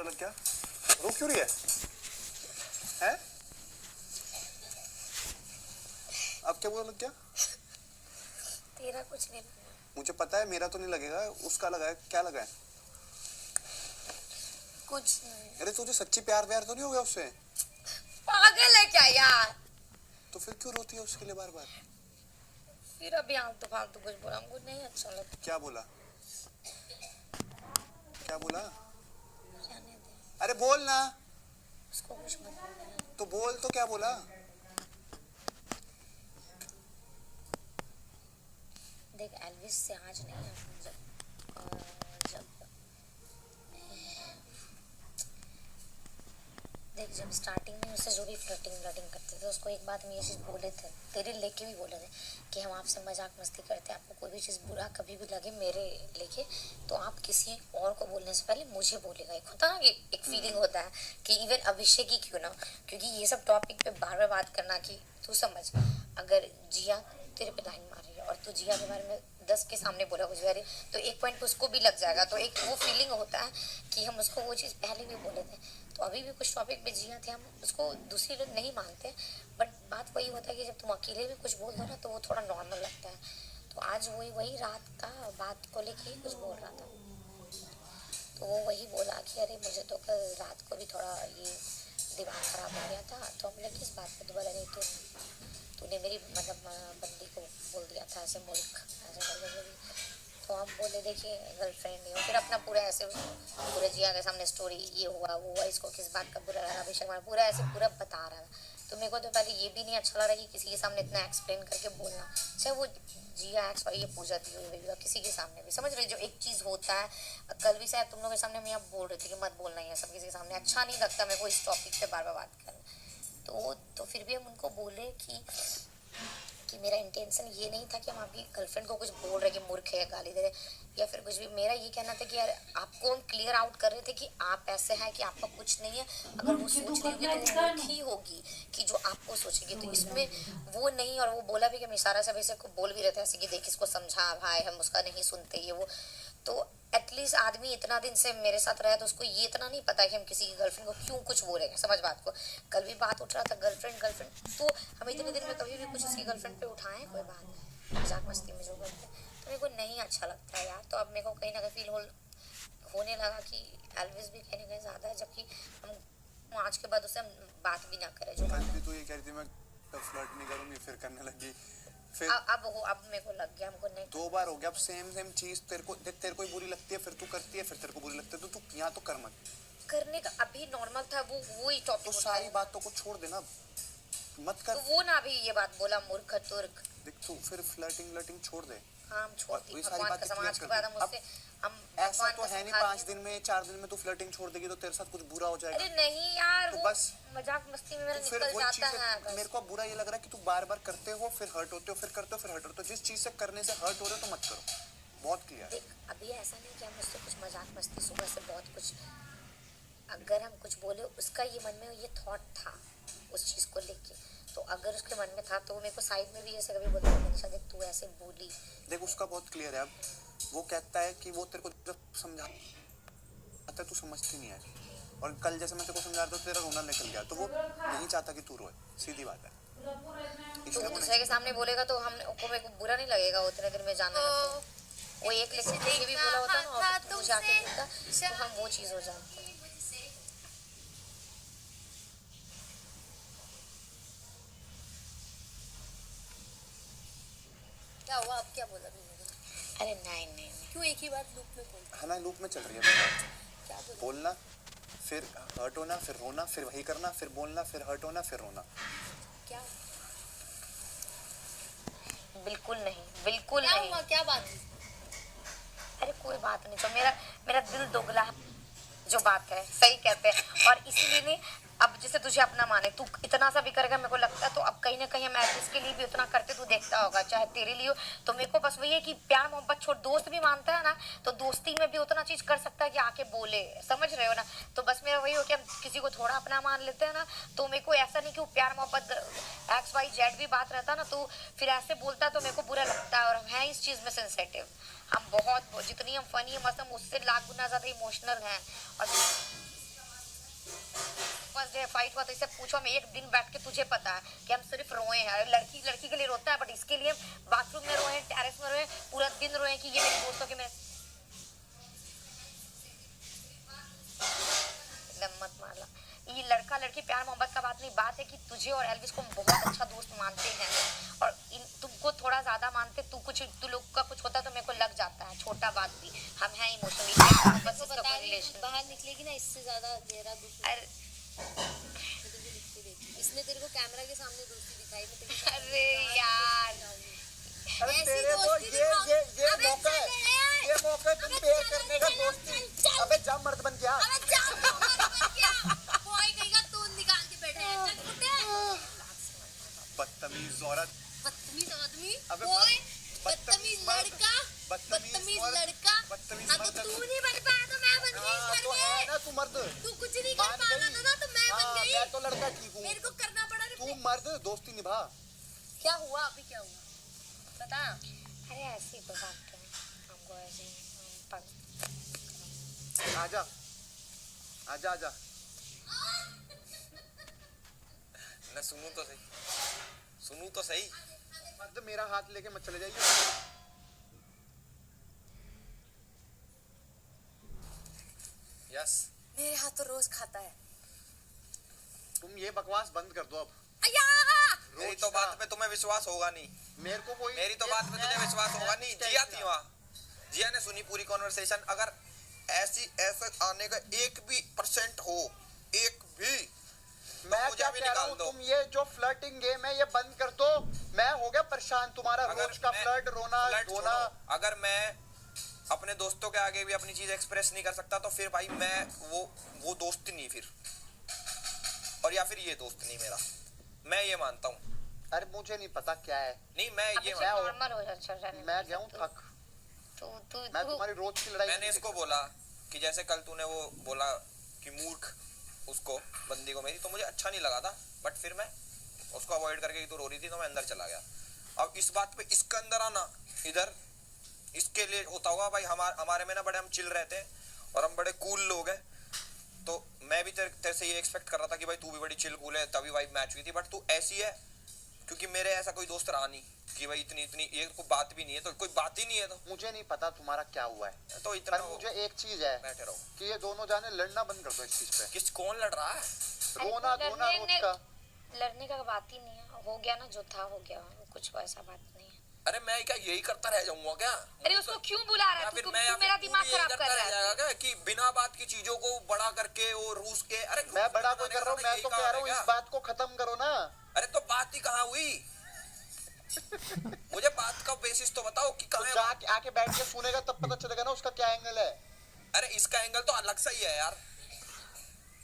बुरा लग गया? रो क्यों रही है? हैं? अब क्या बुरा लग गया? तेरा कुछ नहीं लगा। मुझे पता है मेरा तो नहीं लगेगा, उसका लगा है। क्या लगा है? कुछ नहीं। अरे तुझे सच्ची प्यार व्यार तो नहीं हो गया उससे? पागल है क्या यार? तो फिर क्यों रोती है उसके लिए बार बार? फिर अभी आलतू फालतू कुछ बोला, हमको नहीं अच्छा लगता। क्या बोला? क्या बोला? जाने दे, अरे बोल ना। उसको कुछ मत बोलना। तो बोल, तो क्या बोला? देख एल्विस से आज नहीं है, जब देख जब स्टार्टिंग में उससे जो भी फ्लर्टिंग करते थे, उसको एक बात में ये चीज़ बोले थे, तेरे लेके भी बोले थे कि हम आपसे मजाक मस्ती करते हैं, आपको कोई भी चीज़ बुरा कभी भी लगे मेरे लेके तो आप किसी और को बोलने से पहले मुझे बोलेगा। एक होता ना कि एक फीलिंग होता है कि इवन अभिषेक ही क्यों ना, क्योंकि ये सब टॉपिक पे बार बार बात करना कि तू समझ, अगर जिया तेरे पे लाइन मार रही है और तू जिया के बारे में 10 के सामने बोला कुछ वेरी, तो एक पॉइंट पे उसको भी लग जाएगा। तो एक वो फीलिंग होता है कि हम उसको वो चीज़ पहले भी बोले थे। तो अभी भी कुछ टॉपिक पे जिया थे, हम उसको दूसरी लोग नहीं मानते, बट बात वही होता है कि जब तुम अकेले भी कुछ बोल दो ना तो वो थोड़ा नॉर्मल लगता है। तो आज वही रात का बात को लेके कुछ बोल रहा था, तो वो वही बोला कि अरे मुझे तो कल रात को भी थोड़ा ये दिमाग खराब हो गया था। तो हम लोग किस बात पे, दोबारा नहीं तूने मेरी मतलब बंदी को बोल दिया था ऐसे मुल्क ऐसे करके। तो हम बोले देखिए गर्लफ्रेंड नहीं हो, फिर अपना पूरा ऐसे पूरे जिया के सामने स्टोरी ये हुआ वो हुआ, इसको किस बात का बुरा लगा, अभिषेक पूरा ऐसे पूरा बता रहा था। तो मेरे को तो पहले ये भी नहीं अच्छा लग रहा कि किसी के सामने इतना एक्सप्लेन करके बोलना, चाहे वो जिया एक्स और ये पूजा दी हुई भी किसी के सामने भी, समझ रहे जो एक चीज़ होता है। कल भी शायद तुम लोगों के सामने मैं यहाँ बोल रही थी कि मत बोलना ये सब किसी के सामने, अच्छा नहीं लगता मेरे को इस टॉपिक पे बार बार बात करना। तो फिर भी हम उनको बोले कि मेरा इंटेंशन ये नहीं था कि हम आपकी गर्लफ्रेंड को कुछ बोल रहे कि मूर्ख है, गाली दे रहे या फिर कुछ भी। मेरा ये कहना था कि यार आपको हम क्लियर आउट कर रहे थे कि आप ऐसे हैं कि आपका कुछ नहीं है। अगर वो सोच रही होगी तो वो मूर्ख ही होगी कि जो आपको सोचेगी, तो इसमें वो नहीं। और वो बोला भी कि हम इशारा से वैसे को बोल भी रहे थे ऐसे कि देख इसको समझा भाई, हम उसका नहीं सुनते ये वो। तो एटलीस्ट आदमी इतना दिन से मेरे साथ रहा तो उसको ये इतना नहीं पता कि हम किसी की गर्लफ्रेंड को क्यों कुछ बोलेंगे, समझ बात को। कल भी बात उठ रहा था गर्लफ्रेंड, तो हम इतने दिन में कभी भी कुछ उसकी गर्लफ्रेंड पे उठाएं कोई बात मजाक मस्ती में जो करते हैं, तो मेरे को नहीं अच्छा लगता है यार। तो अब मेरे को कहीं ना कहीं फील होने लगा कि एल्विस भी कहीं ना कहीं ज़्यादा है, जबकि हम आज के बाद उससे हम बात भी ना करें। जो कल भी तो ये कह रही थी मैं फ्लर्ट नहीं करूंगी, फिर करने लगी। फिर अब मेरे को लग गया, हमको नहीं 2 बार हो गया। अब सेम चीज तेरे को देख, तेरे को बुरी लगती है फिर तू करती है, फिर तेरे को बुरी लगती है तो तू यहाँ तो कर मत। करने का अभी नॉर्मल था वही टॉपिक। तो सारी बातों को छोड़ देना, मत कर। तो वो ना अभी ये बात बोला मूर्ख तुर्क, देख तू फिर फ्लर्टिंग छोड़ दे। हाँ हम छोड़ दी, सारी भगवान बातें का समाज के क्लियर बाद हम कर उससे हम ऐसा तो है नहीं 5 दिन में 4 दिन में तू फ्लर्टिंग छोड़ देगी तो तेरे साथ कुछ बुरा हो जाएगा। अरे नहीं यार, तो वो बस मजाक मस्ती में मेरा तो फिर निकल वही जाता चीज़ है बस। मेरे को बुरा ये लग रहा है कि तू बार बार करते हो फिर हर्ट होते हो, फिर करते हो फिर हर्ट होते हो। जिस चीज से करने से हर्ट हो रहे हो तो मत करो, बहुत क्लियर। देख अभी ऐसा नहीं कि हम उससे कुछ मजाक मस्ती सुबह से बहुत कुछ, अगर हम कुछ बोले उसका ये मन में ये थॉट था उस चीज़ को लेके, तो अगर उसके मन में था तो मेरे को साइड में भी ऐसे कभी बोलता है मनीषा देख तू ऐसे बोली। देख उसका बहुत क्लियर है। अब वो कहता है कि वो तेरे को जब समझाता है तू समझती नहीं है, और कल जैसे मैं तेरे को समझा रहा था तेरा रोना निकल गया, तो वो नहीं चाहता कि तू रोए, सीधी बात है। तो वो दूसरे के सामने बोलेगा तो हम को मेरे को बुरा नहीं लगेगा उतने दिन में जानने में। तो वो एक लेकिन मुझे भी बोला होता ना और तो मुझे आके बोलता तो हम वो चीज़ हो जाती। क्या हुआ, अब क्या बोला अरे नहीं क्यों एक ही बात लूप में बोल? है ना, लूप में चल रही है। क्या बोला? बोलना फिर हर्ट होना फिर रोना, फिर वही करना, फिर बोलना फिर हर्ट होना फिर रोना। क्या बिल्कुल नहीं क्या नहीं। हुआ, क्या बात? अरे कोई बात नहीं, तो मेरा दिल दोगला जो बात है सही कहते हैं। और इसीलिए नहीं, अब जैसे तुझे अपना माने तू इतना सा भी करेगा मेरे को लगता है, तो अब कहीं ना कहीं हम एटलीस्ट के लिए भी उतना करते तू देखता होगा, चाहे तेरे लिए हो। तो मेरे को बस वही है कि प्यार मोहब्बत छोड़, दोस्त भी मानता है ना, तो दोस्ती में भी उतना चीज कर सकता है कि आके बोले, समझ रहे हो ना। तो बस मेरा वही हो कि हम किसी को थोड़ा अपना मान लेते हैं ना, तो मेरे को ऐसा नहीं कि वो प्यार मोहब्बत XYZ भी बात रहता ना तो फिर ऐसे बोलता तो मेरे को बुरा लगता है। और हम हैं इस चीज में सेंसिटिव, हम बहुत जितनी हम फनी है मस्त, हम उससे लाख गुना ज्यादा इमोशनल हैं। और फर्स्ट डे फाइट हुआ तो इससे पूछो, हम एक दिन बैठ के तुझे पता है कि हम सिर्फ रोए हैं। लड़की लड़की के लिए रोता है, बट इसके लिए बाथरूम में रोए, टेरेस में रोए, पूरा दिन रोए कि ये मेरे दोस्तों के मेरे मत मारला। ये लड़का लड़की प्यार मोहब्बत का बात नहीं, बात है कि तुझे और एल्विस को बहुत अच्छा दोस्त मानते हैं और तुमको थोड़ा ज्यादा मानते। तू लोग का कुछ होता तो मेरे को लग जाता है, छोटा बात भी। हम हैं इमोशनली तो बता रही हूँ, बाहर निकलेगी ना इससे ज्यादा गहरा दुश्मन। इसने तेरे को कैमरा के सामने दोस्ती दिखाई, मैं तेरे को अरे यार, अरे तेरे को ये मौका है, ये मौका है तुम पे करने का दोस्ती। अबे जा मर्द बन गया। बदतमीज औरत, बदतमीज आदमी, अबे ओए बदतमीज बदतमीज लड़का, बदतमीज लड़का। बदतमीज अब मर्द। तू नहीं बन पाया तो मैं बन गई इस घर तो है में। ना तू मर्द। तू कुछ नहीं कर मान पा रहा गई। था ना तो मैं बन गई। मैं तो लड़का ठीक हूँ, मेरे को करना पड़ा तू रिप्ले। मर्द दोस्ती निभा। क्या हुआ अभी, क्या हुआ बता। अरे ऐसी कोई बात नहीं, हमको ऐसे आजा आजा आजा। मैं सुनूं तो सही, सुनूं तो सही। मर्द मेरा हाथ लेके मत चले जाइए। यस, मेरे हाथ तो रोज खाता है। तुम ये बकवास बंद कर दो अब। अया! मेरी तो बात पे तुम्हें विश्वास होगा नहीं, मेरे को कोई मेरी तो बात पे तुझे विश्वास होगा नहीं। जिया थी वहाँ, जिया ने सुनी पूरी कॉन्वर्सेशन। अगर ऐसे आने का 1% हो, एक भी, मैं मुझे क्या भी कह रहा निकाल हूँ, दो। तुम ये जो फ्लर्टिंग गेम है ये बंद कर दो। मैं हो गया परेशान तुम्हारा अगर रोज का मैं- फ्लर्ट, रोना फ्लर्ट धोना। छोड़ो, अगर मैं अपने दोस्तों के आगे भी अपनी चीज एक्सप्रेस नहीं कर सकता तो फिर भाई मैं वो दोस्त नहीं फिर, और या फिर ये दोस्त नहीं मेरा, मैं ये मानता हूँ। अरे मुझे नहीं पता क्या है, नहीं मैं ये मैं- नॉर्मल हो जाता है। मैं गया हूँ थक। मैं तुम्हारी रोज की लड़ाई मैंने नहीं इसको देखता। बोला कि जैसे कल तूने वो बोला कि मूर्ख उसको, बंदी को मेरी, तो मुझे अच्छा नहीं लगा था, बट फिर मैं उसको अवॉइड करके तू रो रही थी तो मैं अंदर चला गया। अब इस बात पे इसका अंदर आना इधर इसके लिए होता होगा भाई, हमारे में ना बड़े हम चिल रहते हैं और हम बड़े कूल लोग हैं, तो मैं भी तेरे से ये एक्सपेक्ट कर रहा था कि भाई तू भी बड़ी चिल कूल है, तभी वाइब मैच हुई थी। बट तू ऐसी है क्योंकि मेरे ऐसा कोई दोस्त रहा नहीं कि भाई इतनी ये कोई बात भी नहीं है, तो कोई बात ही नहीं है, तो मुझे नहीं पता तुम्हारा क्या हुआ है, तो इतना पर मुझे एक चीज है बैठे रहो। कि ये दोनों जाने लड़ना बंद कर दो इस चीज पे। कौन लड़ रहा है? रोना धोना रोज का। लड़ने का बात ही नहीं है, हो गया ना जो था हो गया, कुछ वैसा बात नहीं है। अरे मैं क्या यही करता रह जाऊंगा क्या? अरे उसको क्यों बुला रहा या है फिर तू? मैं तू मेरा दिमाग यही खराब करता कर रह रहा है। जाएगा क्या कि बिना बात की चीजों को बड़ा करके वो रूस के? अरे मैं बड़ा कोई कर रहा हूँ, मैं तो कह रहा हूँ इस बात को खत्म करो ना। अरे तो बात ही कहाँ हुई? मुझे बात का बेसिस तो बताओ कि तो कहाँ है? जाके आके बैठ के सुनेगा तब पता चलेगा ना उसका क्या एंगल है। अरे इसका एंगल तो अलग सा ही है यार,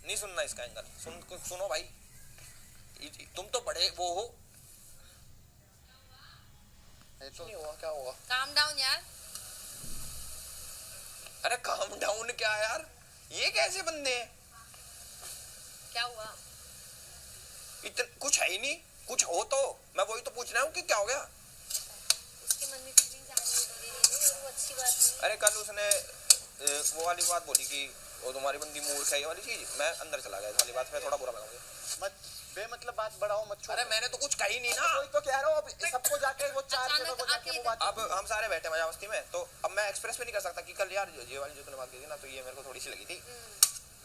नहीं सुनना इसका एंगल। सुनो भाई, तुम तो बड़े वो हो। तो हुआ क्या हुआ? काम डाउन यार। अरे काम डाउन क्या यार, ये कैसे बंदे हैं? क्या हुआ? कुछ है ही नहीं, कुछ हो तो मैं वही तो पूछ रहा हूँ कि क्या हो गया। उसके मन में फीलिंग्स आ रही है और वो अच्छी बात नहीं। अरे कल उसने वो वाली बात बोली कि वो तुम्हारी बंदी मूर्ख है, ये वाली चीज, मैं अंदर चला गया। इस वाली बात पे थोड़ा बुरा लगा मुझे। मत बेमतलब बात बढ़ाओ मत छोड़ो। अरे मैंने तो कुछ कही नहीं ना। वही तो कह रहा हूँ, अब सबको जाके वो चार अचानक जगह को जाके आके वो बात। अब हम सारे बैठे मजा मस्ती में, तो अब मैं एक्सप्रेस भी नहीं कर सकता कि कल यार ये वाली जो तूने बात की थी ना, तो ये मेरे को थोड़ी सी लगी थी,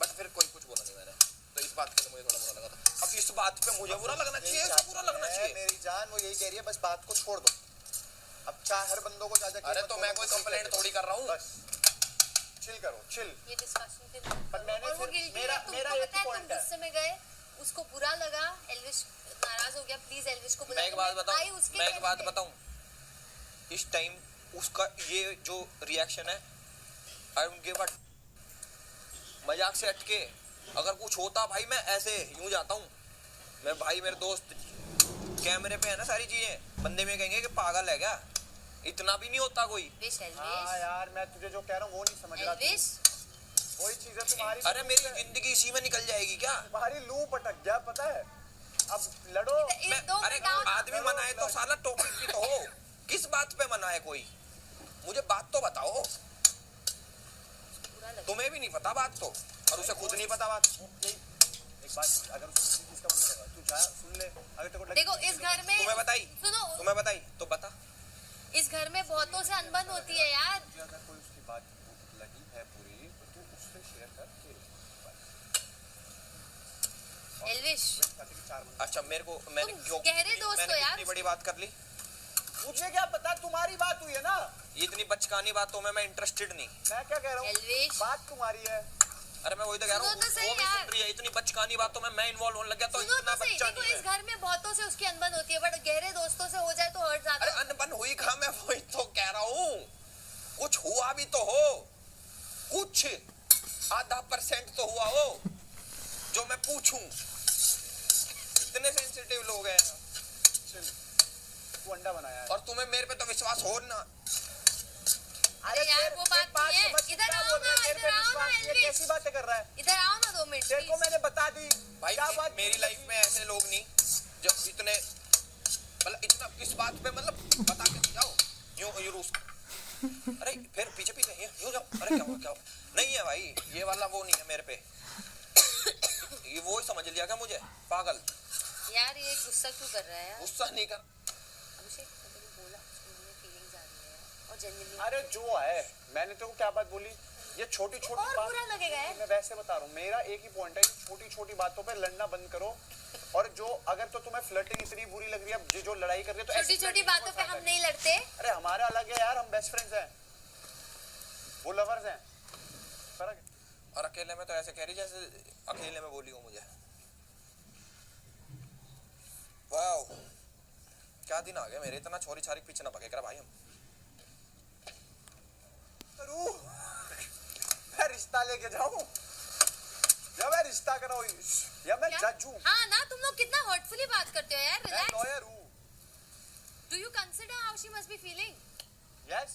बट फिर कोई कुछ बोला नहीं मैंने, तो इस बात पे तो मुझे थोड़ा बुरा लगा था। अब इस बात पे मुझे बुरा लगना चाहिए, इसको बुरा लगना चाहिए? मेरी जान वो यही कह रही है, बस बात को छोड़ दो। अब चाहे हर बंदों को जा। अरे तो मैं कोई कंप्लेंट थोड़ी कर रहा हूँ। बस चिल करो, चिल। ये डिस्कशन फिर पर मैंने और वो फिर- guilty मेरा- है, तुमको मेरा एक पता है, point तुम है। गुस्से में गए, उसको बुरा लगा, एल्विश नाराज हो गया, प्लीज एल्विश को बुला। मैं एक बात बताऊं, मैं एक बात बताऊं, इस टाइम उसका ये जो रिएक्शन है, आई डोंट गिव अ, मजाक से हटके अगर कुछ होता भाई मैं ऐसे यूं जाता हूँ। मैं भाई मेरे दोस्त कैमरे पे है ना सारी चीजें, बंदे में कहेंगे कि पागल है क्या, इतना भी नहीं होता कोई। हाँ यार मैं तुझे जो कह रहा हूँ वो नहीं समझ रहा। एल्विश वही चीज है तुम्हारी। अरे मेरी जिंदगी इसी में निकल जाएगी क्या? तुम्हारी लू पटक गया पता है। अब लड़ो। अरे आदमी मनाए तो साला टॉपिक भी तो हो, किस बात पे मनाए कोई? मुझे बात तो बताओ। तुम्हें भी नहीं पता बात तो, और उसे खुद नहीं पता बात। एक बात अगर उसको किसी चीज का बुरा लगा तू जा सुन ले अगर तेरे को लगे देखो इस घर में तुम्हें बताई सुनो तुम्हें बताई तो बता इस घर में बहुतों से अनबन होती है यार तुझे अगर कोई उसकी बात लगी है बुरी तो तू उससे शेयर कर के एल्विश ताकि 4 बंदे अच्छा मेरे को मैंने तुम क्यों गहरे दोस्त मैंने हो यार। कितनी बड़ी बात कर ली मुझे क्या पता, तुम्हारी बात हुई है ना। ये इतनी बचकानी बातों में मैं इंटरेस्टेड नहीं मैं क्या कह रहा हूँ, एल्विश बात तुम्हारी है। अरे मैं वही तो कह रहा हूँ सुनो तो सही वो भी यार। सुन रही है इतनी बचकानी बातों में मैं इन्वॉल्व होने लग गया तो सुनो इतना तो सही, बच्चा देखो नहीं इस है घर में बहुतों से उसकी अनबन होती है बट गहरे दोस्तों से हो जाए तो हर्ट ज्यादा अरे अनबन हुई कहाँ मैं वही तो कह रहा हूँ कुछ हुआ भी तो हो कुछ %.5 तो हुआ हो जो मैं पूछूं इतने सेंसिटिव लोग हैं तू अंडा बनाया है और तुम्हें मेरे पे तो विश्वास हो ना अरे यार फिर वो एक बात नहीं है समझ इधर क्या आओ बोल रहा ना है, मेरे पे इधर आओ ना विश्वास नहीं है, एल्विश कैसी बातें कर रहा है। इधर आओ ना 2 मिनट तेरे को please। मैंने बता दी भाई क्या बात मेरी लाइफ में ऐसे लोग नहीं जो इतने मतलब इतना इस बात पे मतलब बता के जाओ यूं रूस अरे फिर पीछे पीछे यूं जाओ अरे क्या हुआ नहीं है भाई ये वाला वो नहीं है मेरे पे ये वो ही समझ लिया क्या मुझे पागल यार ये गुस्सा क्यों कर रहा है यार गुस्सा नहीं कर अभिषेक मैंने बोला उसके मन में फीलिंग्स आ रही है और जेन्युइनली अरे जो है, मैंने तेरे को क्या बात बोली, ये छोटी छोटी और बात बुरा लगेगा यार। मैं वैसे बता रहा हूँ, मेरा एक ही पॉइंट है, छोटी छोटी बातों पे लड़ना बंद करो। और जो अगर तो तुम्हें फ्लर्टिंग इतनी बुरी लग रही है, जो लड़ाई कर रही है, तो छोटी ऐसी छोटी flirting बातों पे मत हम कर। नहीं लड़ते अरे हमारा अलग है यार, हम बेस्ट फ्रेंड्स हैं, वो लवर्स हैं, फर्क है। और अकेले में तो ऐसे कह रही जैसे अकेले में बोली हो मुझे वाओ क्या दिन आ गया मेरे इतना छोरी छारी पीछे ना पके कर भाई हम करूं? मैं रिश्ता लेके जाऊं या मैं रिश्ता कराऊं या मैं क्या? जज हूं? हाँ ना तुम लोग कितना हर्टफुली बात करते हो यार मैं रिलैक्स लॉयर हूं। Do you consider how she must be feeling yes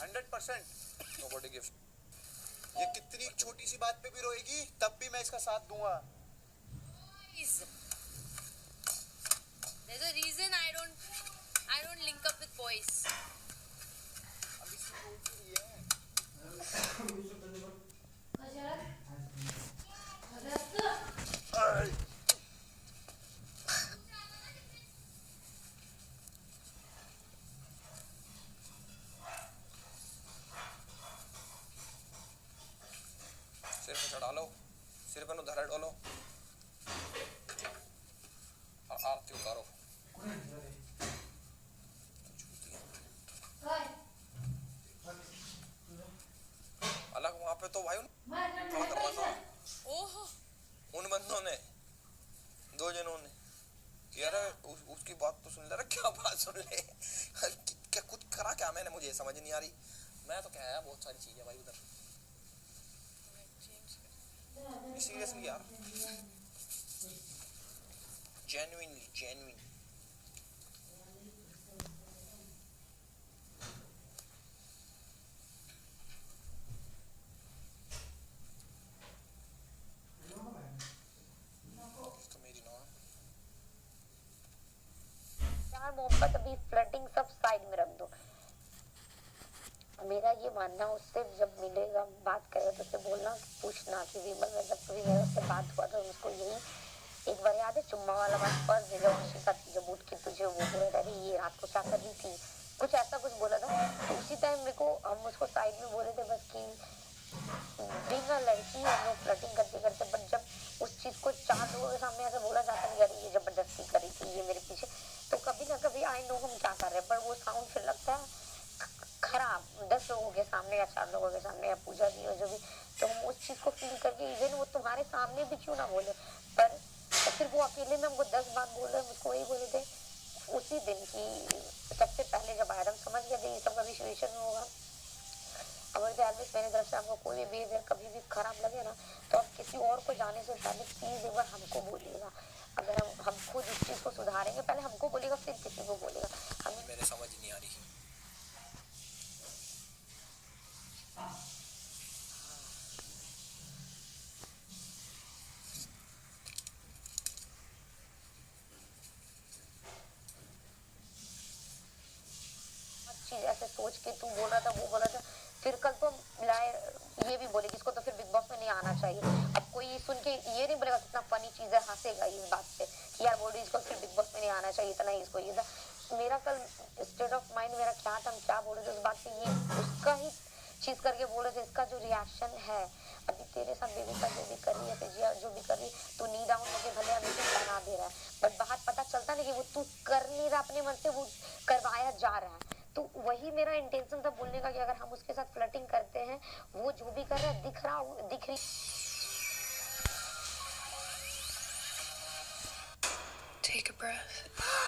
100%। Nobody gives ये कितनी छोटी सी बात पे भी रोएगी तब भी मैं इसका साथ दूंगा। There's a reason I don't link up with boys. अब इसमें रोक ही रही है। सिर पे चढ़ा लो सिर पे नु धरा डोलो और आरती उतारो अलग वहां पे तो भाई खड़ा कर रहा था ओह उन बंदों ने 2 जनों ने कि यार उसकी बात तो सुन ले रहा क्या बात सुन ले क्या कुछ करा क्या मैंने मुझे समझ नहीं आ रही मैं तो क्या है बहुत सारी चीजें भाई उधर सीरियसली यार जेन्युइनली तो मेरी नौ प्यार मोहब्बत अभी फ्लर्टिंग सब साइड में रख दो। मेरा ये मानना उससे जब मिलेगा बात करेगा तो उससे बोलना पूछना कि विमल में जब कभी मेरे से बात हुआ तो उसको यही एक बार याद है चुम्मा वाला बात पर जब उठ के तुझे वो बोल रहा है ये रात को क्या कर रही थी कुछ ऐसा कुछ बोला था तो उसी टाइम मेरे को हम उसको साइड में बोले थे बस कि बीइंग अ लड़की हम लोग फ्लर्टिंग करते करते बट जब उस चीज को 4 लोगों के सामने ऐसे बोला जाता नहीं अरे ये जबरदस्ती करी थी ये मेरे पीछे तो कभी ना कभी आई नो हम क्या कर रहे हैं पर वो साउंड फिर लगता है खराब 10 लोगों के सामने या 4 लोगों के सामने या पूजा भी हो जो भी तो हम उस चीज को फील करके इवन वो तुम्हारे सामने भी क्यों ना बोले पर तो फिर वो अकेले में हमको 10 बात बोल रहे मुझको वही बोले थे उसी दिन की सबसे पहले जब आया हम समझ गए थे ये सब अभी सिचुएशन में होगा अगर ध्यान मेरे तरफ से आपको कोई भी बिहेवियर कभी भी खराब लगे ना तो आप किसी और को जाने से पहले प्लीज एक बार हमको बोलिएगा अगर हम खुद इस चीज को सुधारेंगे पहले हमको बोलेगा फिर किसी को बोलेगा हम मेरे समझ नहीं आ रही चीज ऐसे सोच के तू बोल रहा था वो बोला था फिर कल तो लाए ये भी बोले कि इसको तो फिर बिग बॉस में नहीं आना चाहिए अब कोई सुन हंसेगा इस बात पे कि यार बोल रही इसको फिर बिग बॉस में नहीं आना चाहिए, इतना ही इसको ये था। मेरा कल स्टेट ऑफ माइंड मेरा क्या था, हम क्या बोल रहे थे उस बात पे, ये उसका ही चीज करके बोल रहे थे। इसका जो रिएक्शन है अभी तेरे साथ बेबी जो भी कर रही है, फिजिया जो भी कर रही है, तो नी डाउन होके भले हमेशा बना दे रहा है, बट बाहर पता चलता नहीं कि वो तू कर नहीं रहा अपने मन से, वो करवाया जा रहा है। तो वही मेरा इंटेंशन था बोलने का कि अगर हम उसके साथ फ्लर्टिंग करते हैं, वो जो भी कर रहा है दिख रही। Take a breath.